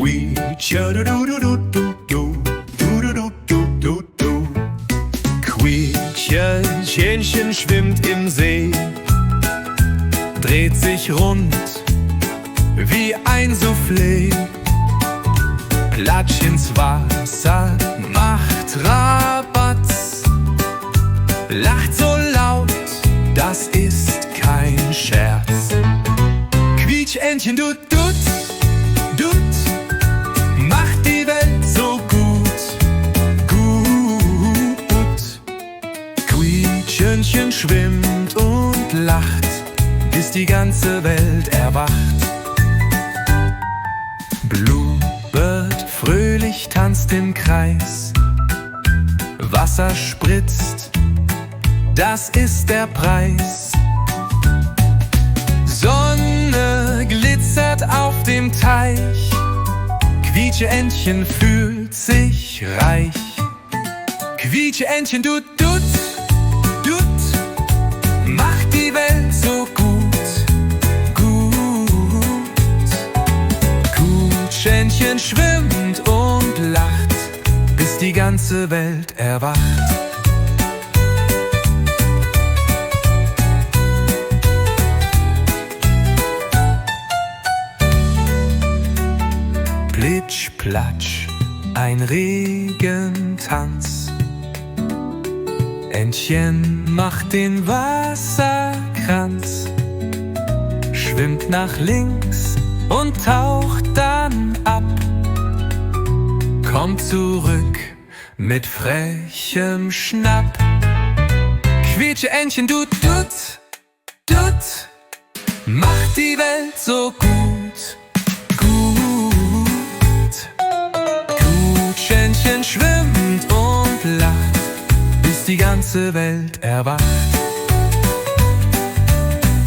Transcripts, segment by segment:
Quietsch-du-du-du-du-du-du, Quietsch-Hähnchen schwimmt im See, dreht sich rund wie ein Soufflé. Platsch ins Wasser, macht Rabatz, lacht so laut, das ist kein Scherz. Quietschentchen, dut, dut, dut, macht die Welt so gut, gut. Quietschentchen schwimmt und lacht, bis die ganze Welt erwacht. Bluebird fröhlich tanzt im Kreis, Wasser spritzt, das ist der Preis. Sonne glitzert auf dem Teich, Quietscheentchen fühlt sich reich. Quietscheentchen, dut, dut, dut, macht die Welt so gut, gut. Quietscheentchen schwimmt und lacht, bis die ganze Welt erwacht. Plitsch, platsch, ein Regentanz. Entchen macht den Wasserkranz, schwimmt nach links und taucht dann ab, kommt zurück mit frechem Schnapp. Quietscheentchen, dut, dut, dut, macht die Welt so gut, gut. Quietscheentchen schwimmt und lacht, bis die ganze Welt erwacht.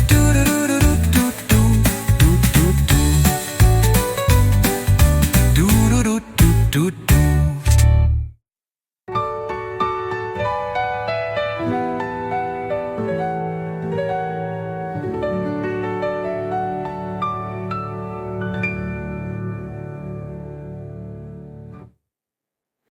Du, du, du, du, du, du, du, du, du.